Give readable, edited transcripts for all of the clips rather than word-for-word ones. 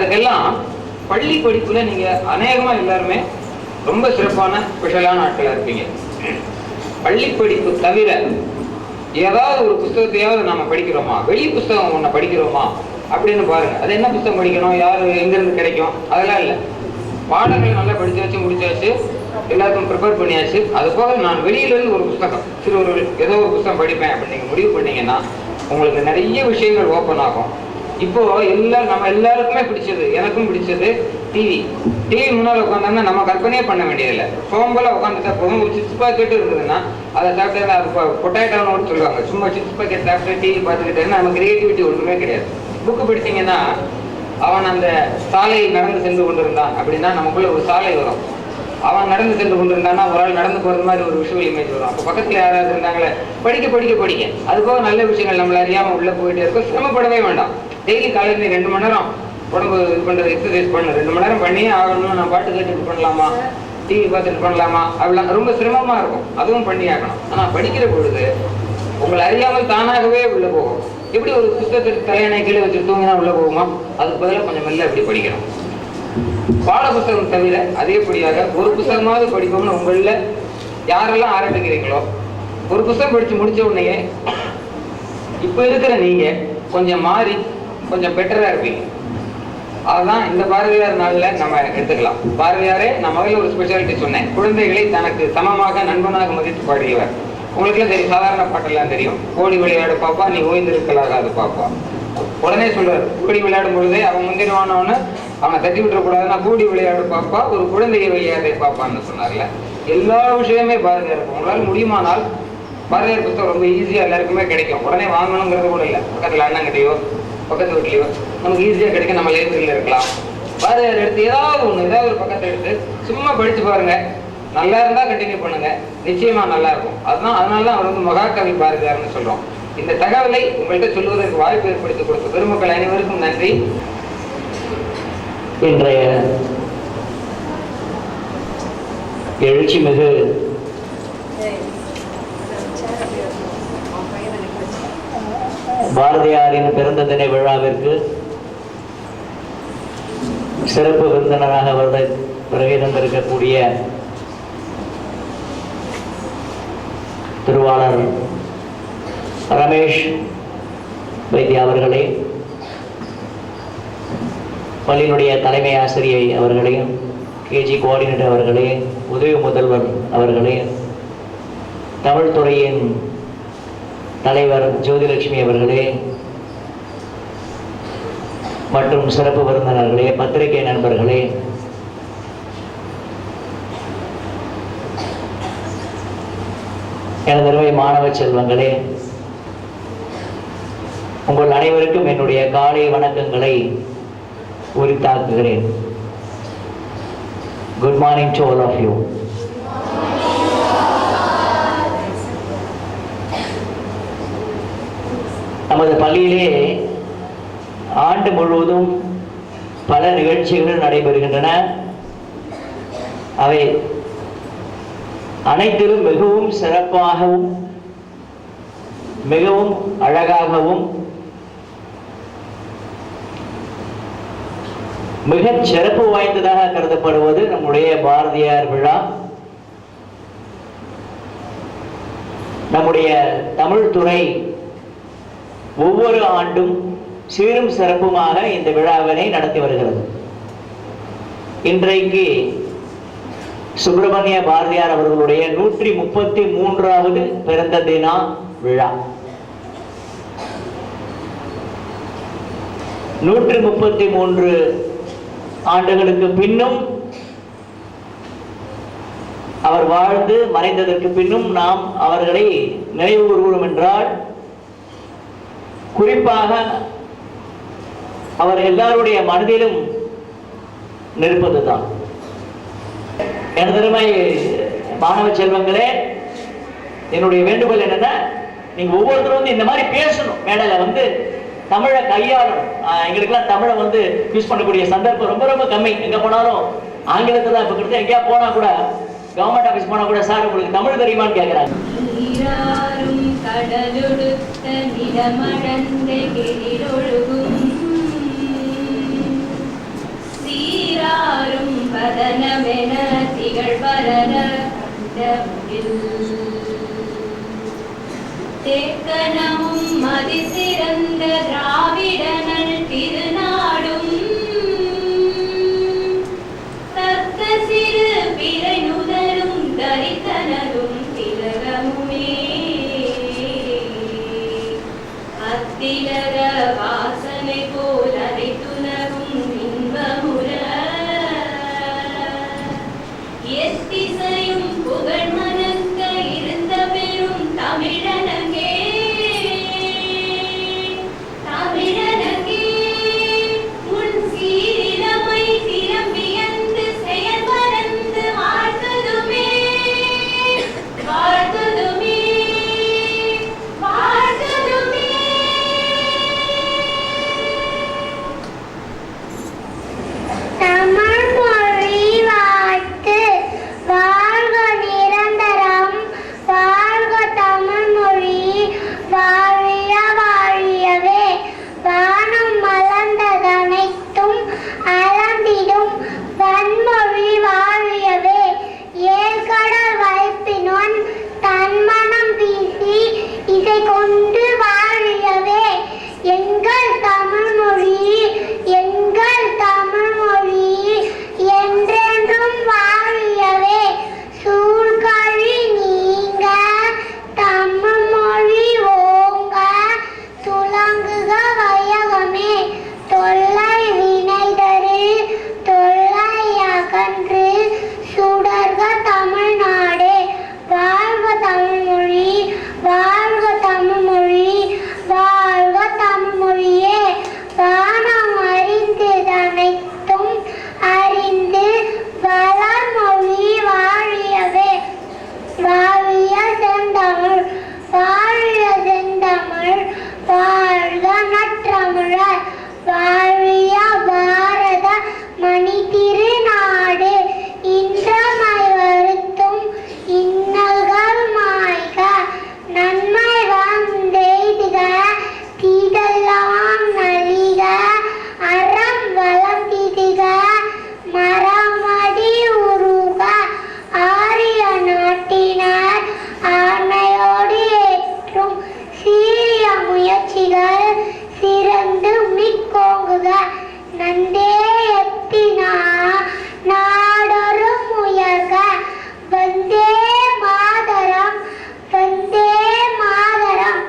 அதுக்கெல்லாம் பள்ளி படிப்புல நீங்க அநேகமா எல்லாருமே ரொம்ப சிறப்பான ஸ்பெஷலான ஆட்களா இருப்பீங்க. பள்ளி படிப்பு தவிர ஏதாவது ஒரு புத்தகத்தையாவது நாம படிக்கிறோமா, வெளி புத்தகம் ஒண்ணு படிக்கிறோமா அப்படின்னு பாருங்க. அது என்ன புத்தகம் படிக்கணும், யாரு எங்கிருந்து கிடைக்கும், அதெல்லாம் இல்லை. பாடங்கள் நல்லா படிச்சாச்சு, முடிச்சாச்சு, எல்லாருக்கும் ப்ரிப்பேர் பண்ணியாச்சு. அது போக நான் வெளியிலேருந்து ஒரு புத்தகம், ஒரு ஏதோ ஒரு புத்தகம் படிப்பேன் அப்படின்னு நீங்கள் முடிவு பண்ணீங்கன்னா உங்களுக்கு நிறைய விஷயங்கள் ஓப்பன் ஆகும். இப்போ நம்ம எல்லாருக்குமே பிடிச்சது, எனக்கும் பிடிச்சது டிவி முன்னால் உட்காந்தோம்னா நம்ம கற்பனையே பண்ண வேண்டியதில்லை. சோம்பலாக உட்காந்துட்டா போதும். ஒரு சிப்ஸ் பாக்கெட்டு இருந்ததுன்னா அதை சாப்பிட்டு அது பொட்டாட்டோன்னு சொல்லுவாங்க. சும்மா சிப்ஸ் பாக்கெட் சாப்பிட்டு டிவி பார்த்துக்கிட்டேன்னா நம்ம கிரியேட்டிவிட்டி ஒன்றுமே கிடையாது. புக்கு படித்தீங்கன்னா அவன் அந்த சாலையை நடந்து சென்று கொண்டிருந்தான் அப்படின்னா நமக்குள்ள ஒரு சாலை வரும். அவன் நடந்து சென்று கொண்டிருந்தான்னா ஒரு ஆள் நடந்து போகிறது மாதிரி ஒரு விஷுவல் இமேஜ் வரும். அப்போ பக்கத்தில் யாராவது இருந்தாங்களே படிக்க அதுபோக நல்ல விஷயங்கள் நம்மள அறியாமல் உள்ளே போயிட்டே இருக்கும். சிரமப்படவே வேண்டாம். டெய்லி காலையில் 2 மணி நேரம் உடம்பு இது பண்ணுறது, எக்ஸசைஸ் பண்ணு, 2 மணி நேரம் பண்ணியே ஆகணும். நான் பாட்டு கேட்டுட்டு பண்ணலாமா, டிவி பார்த்துட்டு பண்ணலாமா, அப்படிலாம் ரொம்ப சிரமமாக இருக்கும். அதுவும் பண்ணி ஆகணும். ஆனால் படிக்கிற பொழுது உங்களை அறியாமல் தானாகவே உள்ளே போகும். எப்படி ஒரு புத்தகத்துக்கு தலையணை கீழே வச்சுட்டு தூங்கினா உள்ளே போகுமா, அதுக்கு பதிலாக கொஞ்சம் மெல்ல எப்படி படிக்கணும். பாட புத்தகம் தவிர அதேபடியாக ஒரு புத்தகமாவது படிப்போம்னு உங்களில் யாரெல்லாம் ஆரம்பிக்கிறீங்களோ, ஒரு புத்தகம் படித்து முடிச்ச உடனே இப்போ இருக்கிற நீங்கள் கொஞ்சம் மாறி கொஞ்சம் பெட்டராக இருப்பீங்க. அதுதான் இந்த பாரதியார் நாளில் நம்ம எடுத்துக்கலாம். பாரதியாரே நான் முதல்ல ஒரு ஸ்பெஷாலிட்டி சொன்னேன், குழந்தைகளை தனக்கு சமமாக நண்பனாக மதித்து பாடியவர். உங்களுக்குலாம் தெரியும், சாதாரண பாட்டெல்லாம் தெரியும். கோடி விளையாடு பாப்பா நீ ஓய்ந்திருக்கலாகாது பாப்பா. உடனே சொல்றாரு, கூடி விளையாடும் பொழுதே அவன் முந்திரவானவனு அவனை தட்டி விட்டுறக்கூடாதுன்னா கூடி விளையாடு பாப்பா ஒரு குழந்தையை விளையாடே பாப்பான்னு சொன்னார்ல. எல்லா விஷயமே பாரதியார் இருக்கும். உங்களால் முடியுமானால் பாரதியார் புத்தகம் ரொம்ப ஈஸியாக எல்லாருக்குமே கிடைக்கும். உடனே வாங்கணுங்கிறது கூட இல்லை. பக்கத்தில் அண்ணங்கிட்டையோ பக்கத்து வீட்லையோ நமக்கு ஈஸியாக கிடைக்கும். நம்ம லைப்ரரியில் இருக்கலாம். பாரதியார் எடுத்து ஏதாவது ஒரு பக்கத்தை எடுத்து சும்மா படித்து பாருங்க. நல்லா இருந்தால் கண்டினியூ பண்ணுங்க, நிச்சயமா நல்லா இருக்கும். அதனால தான் அவர் மகாகவி பாரதியார்னு சொல்றோம். இந்த தகவலை உங்கள்கிட்ட சொல்வதற்கு வாய்ப்பு ஏற்படுத்தி கொடுத்த பெருமக்கள் அனைவருக்கும் நன்றி. இன்றைய எழுச்சி மிகு பாரதியாரின் பிறந்த தின விழாவிற்கு சிறப்பு விருந்தினராக வருகை தந்திருக்கக்கூடிய திருவாளர் ரமேஷ் வைத்தியா அவர்களே, பள்ளியினுடைய தலைமை ஆசிரியை அவர்களையும், கேஜி கோஆர்டினேட்டர் அவர்களே, உதவி முதல்வர் அவர்களே, தமிழ் துறையின் தலைவர் ஜோதிலட்சுமி அவர்களே மற்றும் சிறப்பு விருந்தினர்களே, பத்திரிகை நண்பர்களே, எனது மாணவ செல்வங்களே, உங்கள் அனைவருக்கும் என்னுடைய காலை வணக்கங்களை உரித்தாக்குகிறேன். Good morning to all of you. நமது பள்ளியிலே ஆண்டு முழுவதும் பல நிகழ்ச்சிகள் நடைபெறுகின்றன. அவை அனைத்திலும் மிகவும் சிறப்பாகவும் மிகவும் அழகாகவும் மிகச் சிறப்பு வாய்ந்ததாக கருதப்படுவது நம்முடைய பாரதியார் விழா. நம்முடைய தமிழ் துறை ஒவ்வொரு ஆண்டும் சீரும் சிறப்புமாக இந்த விழாவினை நடத்தி வருகிறது. இன்றைக்கு சுப்பிரமணிய பாரதியார் அவர்களுடைய 133வது பிறந்த தின விழா. 133 ஆண்டுகளுக்கு பின்னும், அவர் வாழ்ந்து மறைந்ததற்கு பின்னும் நாம் அவர்களை நினைவு கூறுகிறோம் என்றால், குறிப்பாக அவர் எல்லாருடைய மனதிலும் நிற்பதுதான். எனதருமை மாணவ செல்வங்களே, என்னுடைய வேண்டுகோள் என்னன்னா, நீங்க ஒவ்வொருத்தரும் வந்து இந்த மாதிரி பேசணும். மேடையில வந்து தமிழை கையாளணும். எங்களுக்கெல்லாம் தமிழை வந்து யூஸ் பண்ணக்கூடிய சந்தர்ப்பம் ரொம்ப ரொம்ப கம்மி. எங்க போனாலும் ஆங்கிலத்தை தான். இப்ப கிட்ட எங்கேயா போனா கூட, கவர்மெண்ட் ஆபீஸ் போனா கூட, சார் உங்களுக்கு தமிழ் தெரியுமான்னு கேட்கிறாங்க. வதனமென திகழ்வரர தேக்கணமும் மதி சிறந்த திராவிடனல் திருநாடும் தக்க சிறு பிறை நுதலும் தரித்தனரும் திலகமுமே அத்திலக வாசனை போல் அரைத்துணரும் இன்பமுற எத்திசையும் புகழ் மணக்க இருந்த பெரும் தமிழனங்கே தமிழனங்கே உன் சீரிலமை திறம்பியந்து செயல் மறந்து வாழ்த்ததுமே வாழ்த்ததுமே வாழ்த்ததுமே. தமிழ் மொழி வாழ்த்து வாழ்க நிரந்தரம் வாழ்க தமிழ் மொழி வாழிய வாழியவே வானம் மலர்ந்ததனைத்தும் அளந்திடும் வன்மொழி வாழியவே ஏழ்கடல் வைப்பினொன் தன்மனம் வீசி இசை கொண்டு வாழியவே எங்கள் தமிழ் மொழி எங்கள் தமிழ் மொழி என்றென்றும் வாழியவே சூழ்கழி நீங்க தமிழ் மொழி ஓங்க துலங்குக வையகமே தொல்லை வினைதரு தொல்லை அகன்று சுடர்க தமிழ்நாடே வாழ்க தமிழ் மொழி வாழ்க தமிழ் மொழி வாழ்க தமிழ் மொழியே வானம் அறிந்ததனைத்தும் அறிந்து வளர் மொழி வாழியவே வாழிய செந்தமிழ் வாழிய செந்தமிழ் வாழ்க நற்றமிழர் வாழிய பாரத மணி திருநாடு இன்றமை வருத்தும் இன்னல்கள் மாய்க நன்மை வந்தெய்துக தீதெல்லாம் நலிக அறம் வளர்ந்திடுக மரமடி உருக ஆரிய நாட்டினர் ஆணையோடு ஏற்றும் சீரிய முயற்சிகள் சிறந்து மிக்கோங்குக நந்தே எத்தினா நாடொரு முயற்க வந்தே மாதரம் வந்தே மாதரம்.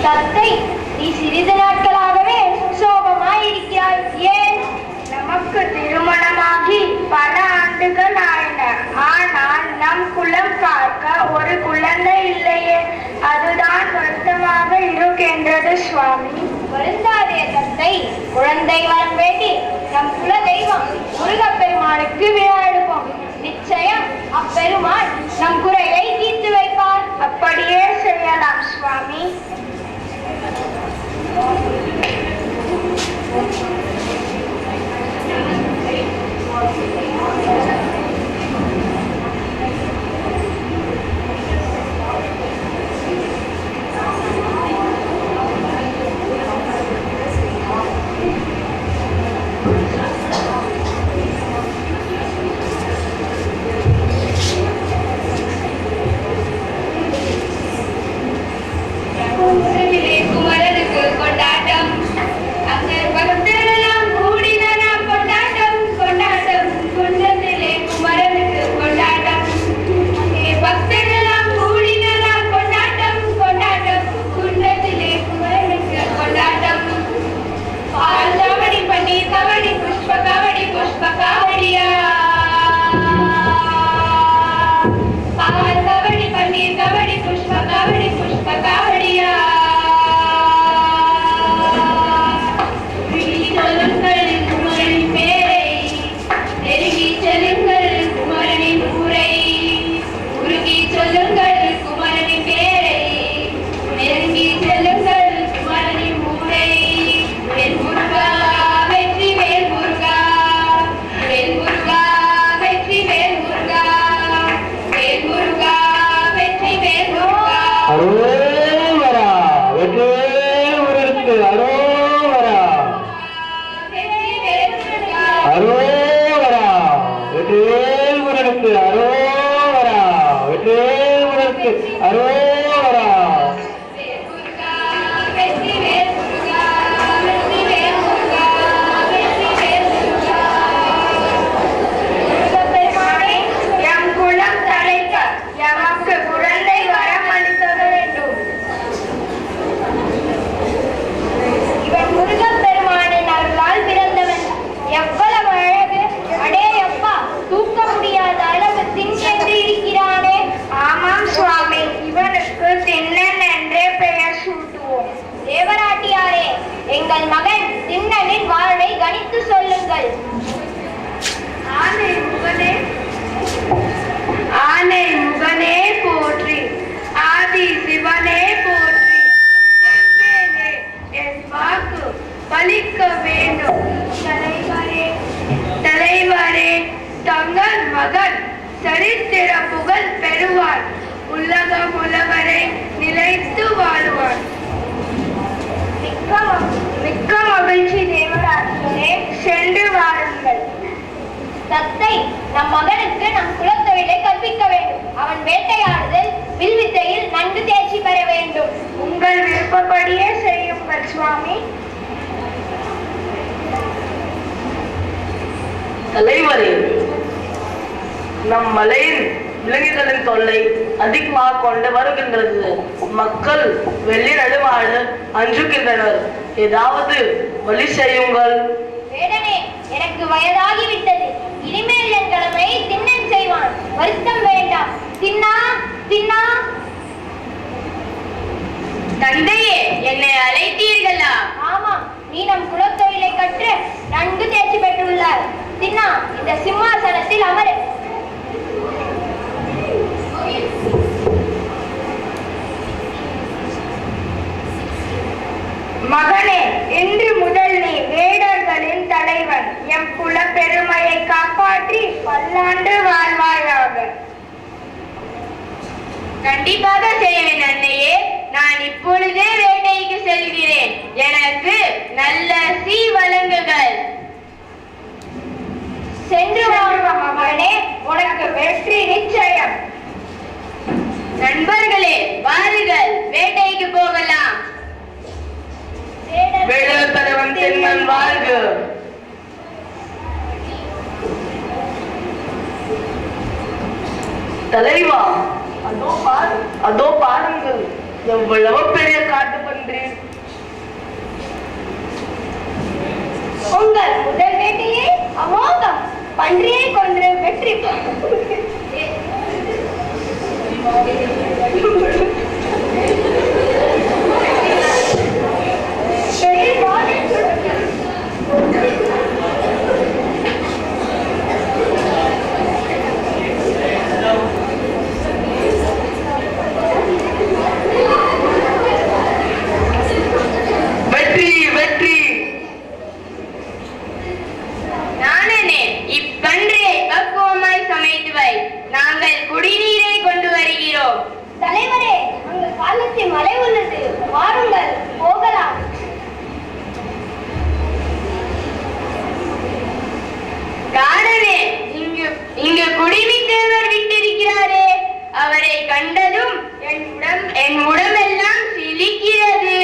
தத்தை, நீ சிறிது நாட்களாகவே சோகமாயிருக்கிறாய். ஏன்? நமக்கு திருமணமாகி நல்லது சுவாமி. வருந்தாதே தந்தை. குழந்தை வரம் வேண்டி நம் குல தெய்வம் முருகப்பெருமானுக்கு விழா எடுப்போம். நிச்சயம் அப்பெருமான் நம் குறையை தீர்த்து வைப்பார். அப்படியே செய்யலாம் சுவாமி. குமரனுக்கு கொண்டாட்டம், அங்கர் பக்தரெல்லாம் கூடினார் கொண்டாட்டம் கொண்டாட்டம். குன்றத்திலே குமரனுக்கு கொண்டாட்டம், அங்கே பக்தரெல்லாம் கூடினார் கொண்டாட்டம் கொண்டாட்டம். குன்றத்திலே குமரனுக்கு கொண்டாட்டம். பால் கபடி பன்னீர் கபடி புஷ்ப கபடி புஷ்ப காவடியா. பால் கபடி பன்னீர் கபடி புஷ்ப கபடி புஷ்ப காவடியா. சொல்லுங்கள் குமரனின் பேரை, நெருங்கி செல்லுங்கள் குமரனின் ஊரை. உருகி சொல்லுங்கள் குமரனின் பேரை, நெருங்கி செல்லுங்கள் குமரனின் ஊரை. வேல் முருகா வெற்றி வேல் முருகா, வேல் முருகா வெற்றி வேல் முருகா, வேல் முருகா வெற்றி வேல் முருகா. அரோகரா. வெற்றிவேல் முருகனுக்கு அரோகரா. வெற்றி வேல் முருகா. அரோகரா. வெற்றிவேல் முருகனுக்கு அரோகரா. வெற்றிவேல் முருகனுக்கு அரோகரா. வேல் முருகா வெற்றி வேல் முருகா, வெற்றி வேல் முருகா, வெற்றி வேல் முருகா. முருகப்பெருமானே, எம் குலம் தழைக்க எமக்கு குழந்தை வரம் அளிக்க வேண்டும். இவன் முருகப்பெருமானின் அருளால் பிறந்தவன். எவ்வளவு அழகு! அடே அப்பா, தூக்க முடியாத அளவு திண்ணென்று இருக்கிறானே. ஆமாம் சுவாமி, இவனுக்கு திண்ணன் என்றே பெயர் சூட்டுவோம். தேவராட்டியாரே, எங்கள் மகன் திண்ணனின் வாழ்வை கணித்து சொல்லுங்கள். ஆனை முகனே, ஆனை முகனே போற்றி, ஆதி சிவனே போற்றி. செப்பேனே, என் வாக்கு பலிக்க வேண்டும். தலைவரே, தலைவரே, தங்கள் மகன் சரித்திர புகழ் பெறுவார். உலகம் உலகரை நிலைத்து வாழ்வார். மிக்க மகிழ்ச்சி தேவராட்டியரே, சென்று வாருங்கள். தத்தை, நம் மகனுக்கு நம் குலத்தொழிலை கற்பிக்க வேண்டும். அவன் வேட்டையாடுதல், வில்வித்தையில் நன்கு தேர்ச்சி பெற வேண்டும். உங்கள் விருப்பப்படியே செய்யுங்கள் சுவாமி. தலைவரே, நம் மலையின் விலங்குகளின் தொல்லை அதிகமாக கொண்டு வருகின்றது. மக்கள் வெள்ளி நடுவாடு அஞ்சுகின்றனர். ஏதாவது வழி செய்யுங்கள். வேடனே, எனக்கு வயதாகிவிட்டது. இனிமேல் என் கடமை திண்ணன் செய்வான். வருத்தம் வேண்டாம். தின்னா தின்னா. தந்தையே, என்னை அழைத்தீர்களா? ஆமாம், நீ நம் குலத்தொழிலை கற்று நன்கு தேர்ச்சி பெற்றுள்ளார். தின்னா, இந்த சிம்மாசனத்தில் அமரு. மகனே, இன்று முதல் நீ வேடர்களின் தலைவன். எம் குல பெருமையை காப்பாற்றி பல்லாண்டு வாழ்வாயாக. கண்டிப்பாக செய்வேன் அன்னையே. நான் இப்பொழுதே வேட்டைக்கு செல்கிறேன். எனக்கு நல்ல சீ வழங்குகள். சென்று வாழ்வ மகனே, உனக்கு வெற்றி நிச்சயம். நண்பர்களே, வாருங்கள், வேட்டைக்கு போகலாம். வேடர் தலைவன் தென்னன் வாழ்க. தலைவா, அதோ பாருங்கள், எவ்வளவு பெரிய காட்டு பன்றி. உங்கள் முதல் வேட்டையே அமோகம். பன்றியை கொன்று வெற்றி மலை உள்ளது, வாருங்கள் போகலாம். காணவே இங்கு குடிமி தேவர் விட்டிருக்கிறாரே, அவரை கண்டதும் என் உடம்பெல்லாம் சிலிக்கிறது.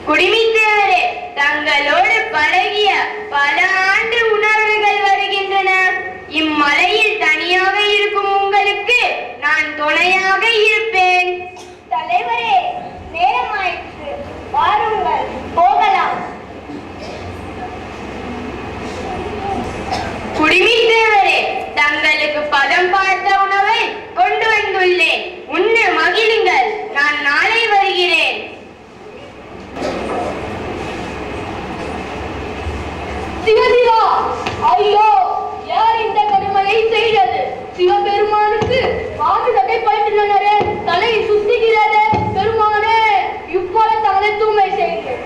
குடிமி தேவரே, தங்களோடு பழகிய பல ஆண்டு உணர்வுகள் வருகின்றன. இம்மலையில் தனியாக இருக்கும் உங்களுக்கு நான் துணையாக இருப்பேன். தலைவரே, நேரமாயிற்று, வாருங்கள் போகலாம். குடிமி தேவரே, தங்களுக்கு பதம் பார்த்த உணவை கொண்டு வந்துள்ளேன். உண்ணு மகிழுங்கள். நான் நாளை வருகிறேன். சிவசிவா, ஐயோ, யார் இந்த கடுமையை செய்தது? சிவபெருமானுக்கு பாம்பு சட்டை பயிற்றுனரே, தலை சுத்துகிறது. பெருமானே, இப்போல தங்களை தூய்மை செய்கிறேன்.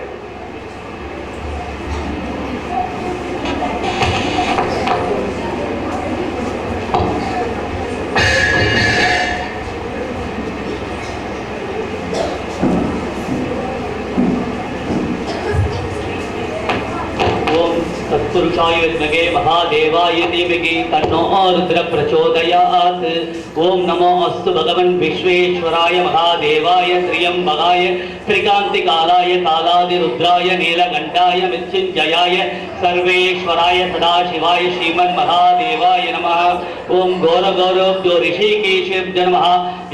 तत्पुरुषाय विद्महे महादेवाय धीमहि तन्नो रुद्रः प्रचोदयात्। ओम नमो अस्तु भगवन् विश्वेश्वराय महादेवाय त्र्यंबकाय त्रिकांतिकालाय कालादिरुद्राय नीलकंठाय मृत्युंजयाय सर्वेश्वराय सदाशिवाय श्रीमन्महादेवाय नमः। ओम घोरगौरभ्यो ऋषिकेशेभ्यो नमः।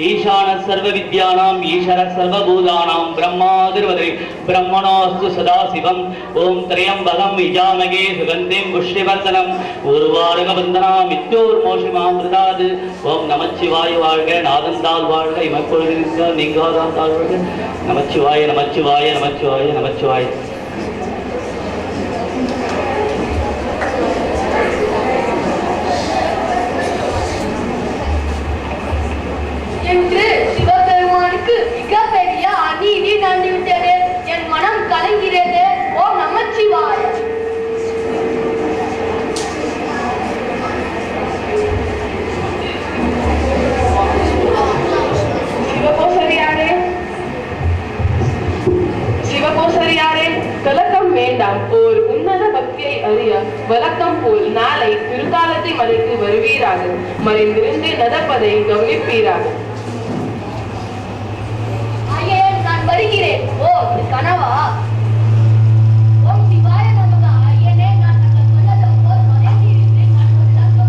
ईशानः सर्वविद्यानाम् ईश्वरः सर्वभूतानां ब्रह्मादिर्वदे ब्रह्मणोऽस्तु सदाशिवम्। ओम त्र्यंबकं यजामहे सुगन्धिं पुष्टिवर्धनम् उर्वारुकबन्धनाम् मित्योर्मोषिमामृतात्। ओम நமச்சிவாய வாழ்க, நாதந்தால் வாழ்க, இமப்பொழுது நீங்காதான் வாழ்க. நமச்சிவாய நமச்சிவாய நமச்சிவாய நமச்சிவாய. என்று சிவபெருமானுக்கு மிகப்பெரிய அநீதி நடந்துவிட்டது. என் மனம் கலங்கிறது. ஓம் நமச்சிவாய. சிவகோசரியாரே, கலக்கம் வேண்டாம். ஓர் உன்னத பக்தியை அறிய வழக்கம் போல் நாளை திருக்காலத்தை மலைக்கு வருவீராக. மறைந்திருந்து நடப்பதை கவனிப்பீராக. ஐயே, நான் வருகிறேன். ஓ, இது கனவா? ஓம் சிவாய நமக. ஐயனே, நான் தங்கள் சொன்னதை போல் மறைந்திருந்து கனவுதான்.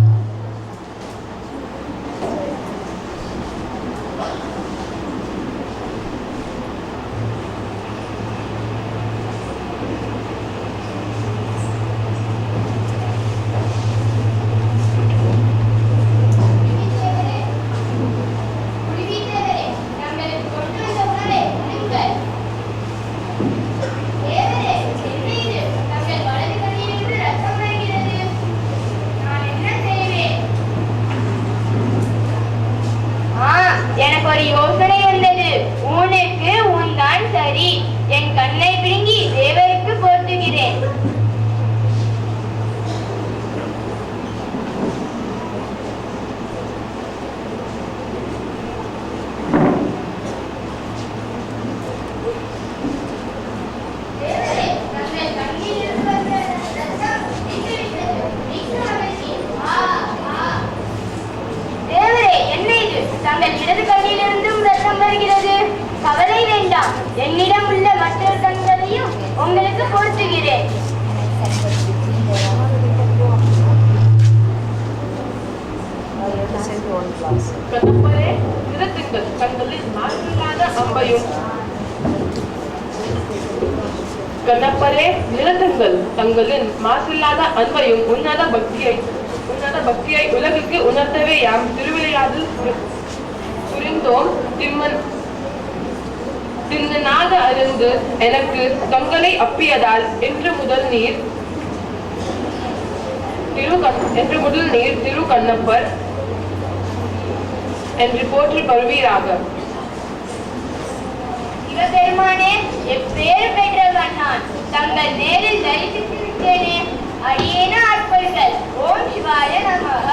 எனக்கு ஒரு யோசனை வந்தது. உனக்கு உன்தான் சரி. என் கண்ணை பிடுங்கி தேவருக்கு போர்த்துகிறேன். தங்கள் இடது கண்ணிலிருந்தும் ரத்தம் வருகிறது. கவலை வேண்டாம், என்னிடம் உள்ள மற்ற கண்களையும் உங்களுக்கு பொருத்துகிறேன். கண்ணப்பரே, நிறுத்துங்கள். தங்களின் மாற்றில்லாத அம்பையும் கண்ணப்பரே, நிறுத்துங்கள். தங்களின் மாசில்லாத அன்பையும் உன்னத பக்தியை உலகுக்கு உணர்த்தவே யாம் திருவிளையாடில் புரிந்தோம். தின்னனாக அறிந்து எனக்கு தங்களை அப்பியதால் என்று முதல் நீர் திரு கண்ணப்பர் என்று போற்றி பருவீராக. சிவபெருமானே, எப்பேறு பெற்றவன் நான். தங்கள் நேரில் தரிசித்து விட்டேனே. அடியேன ஆட்கொள்கள். ஓம் சிவாய நமக.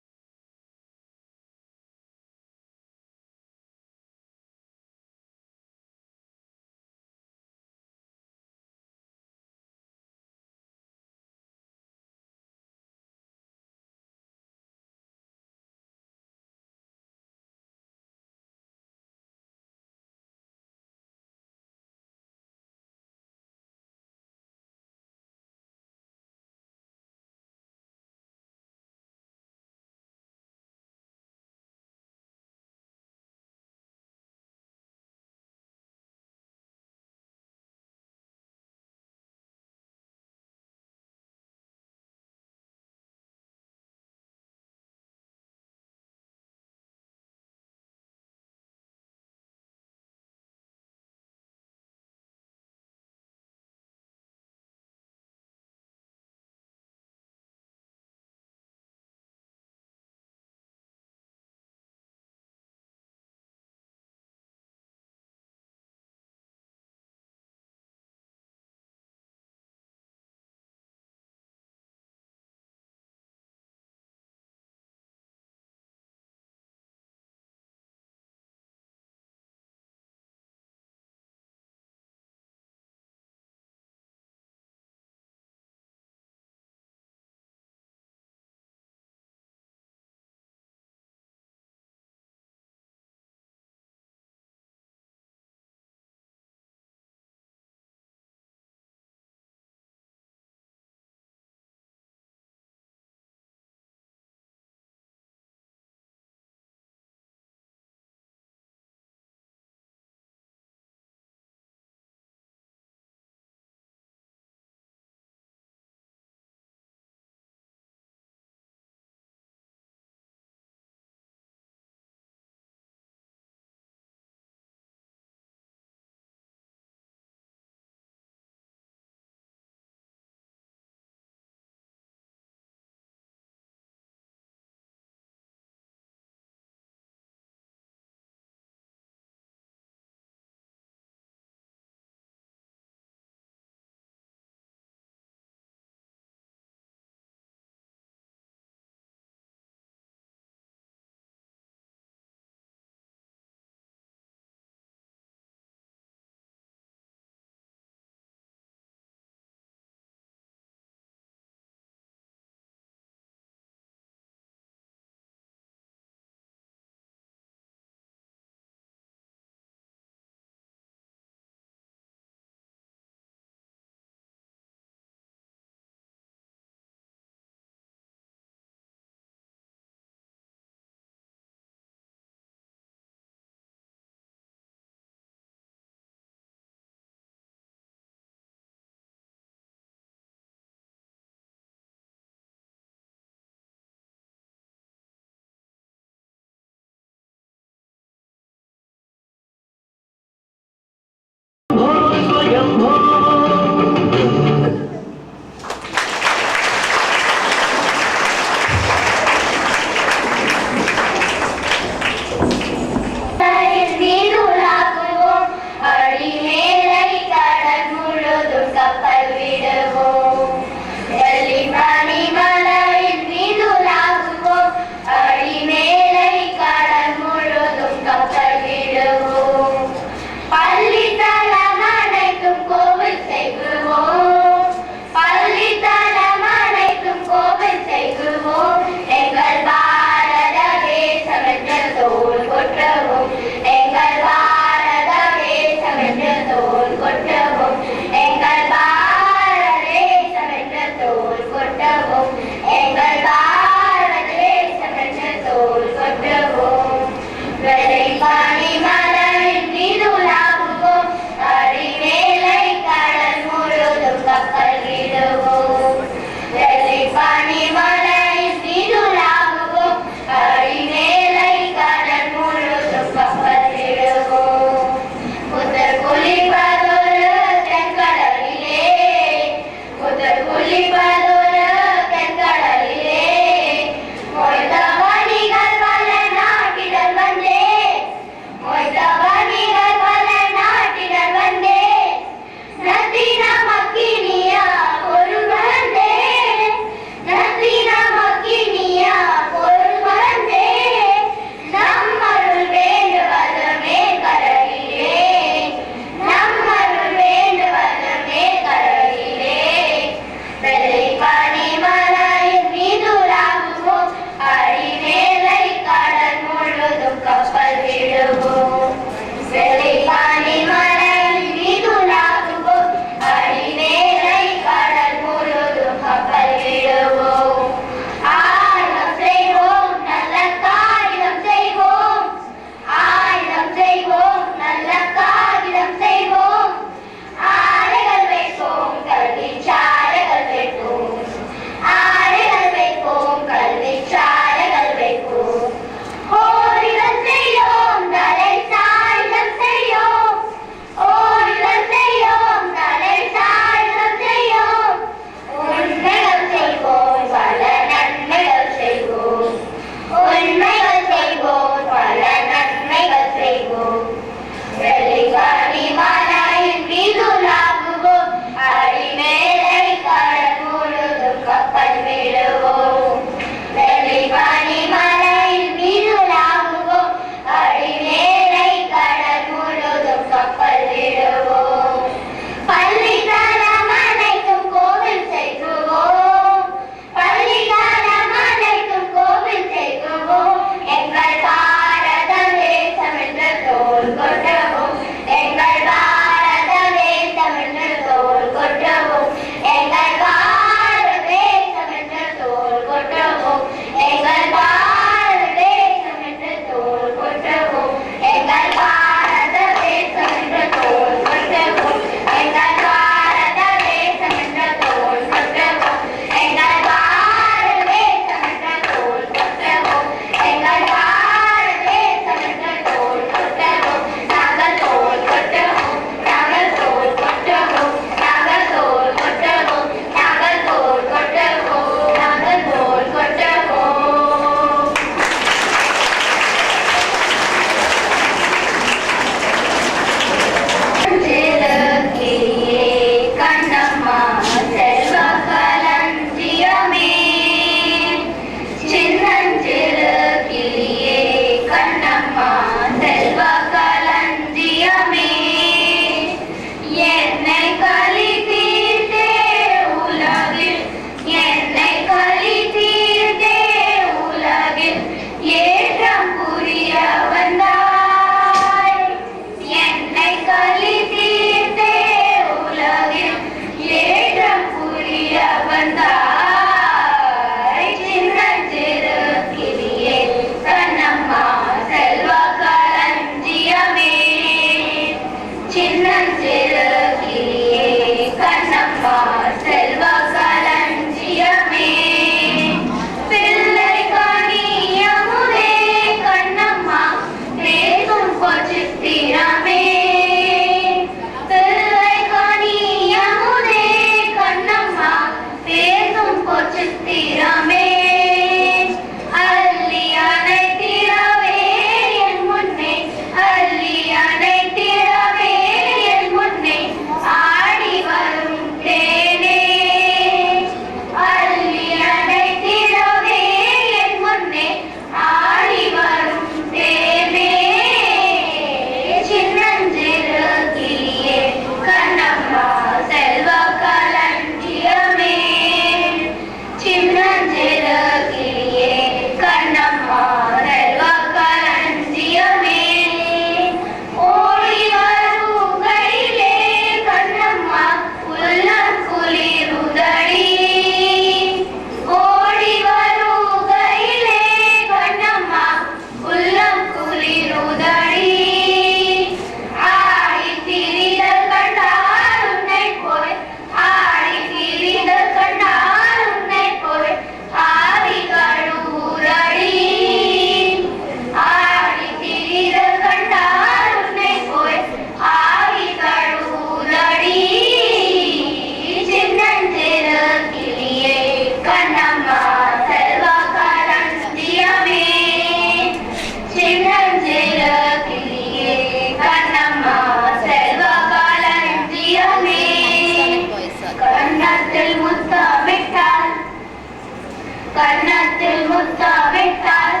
கன்னத்தில் முத்தமிட்டார்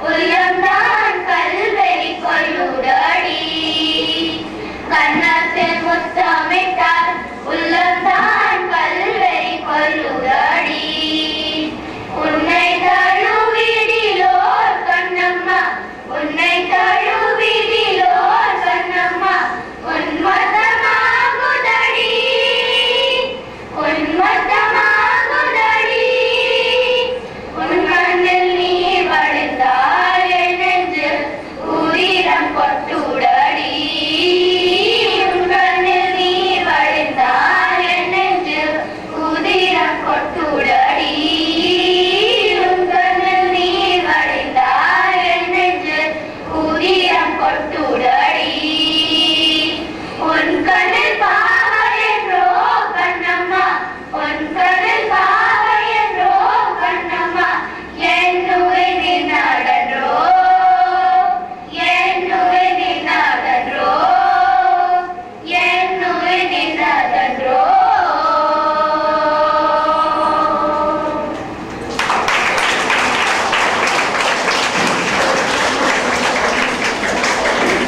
உள்ளம்தான் கல்வெறி கொள்ளுடடி. கன்னத்தில் முத்தமிட்டார் உள்ளம்தான் கல்வெறி கொள்ளுடடி. உன்னை தழுவிடிலோ கண்ணம்மா உன்னை தழுவிடிலோ கண்ணம்மா உன்மதமாகுதடி உன்மதமாகுதடி. உன் கண்ணில் நீ வழிந்தால் என் நெஞ்சில் உதிரம் கொட்டுடடி. உன் கண்ணில் நீ வழிந்தால் என் நெஞ்சில் உதிரம் கொட்டுடடி. உன் கண்ணில் நீ வழிந்தால் என் நெஞ்சில் உதிரம் கொட்டுடடி. உன் கண்ணில் பாவை என்றோ கண்ணம்மா உன் கண்ணில் பாவை என்றோ கண்ணம்மா என்னுவை நின்னாடன்றோ என்னுவை நின்னாடன்றோ என்னுவை நின்னாடன்றோ.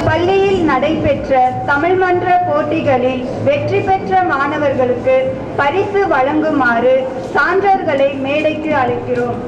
பள்ளியில் நடைபெற்ற தமிழ் மன்ற போட்டிகளில் வெற்றி பெற்ற மாணவர்களுக்கு பரிசு வழங்குமாறு சான்றோர்களை மேடைக்கு அழைக்கிறோம்.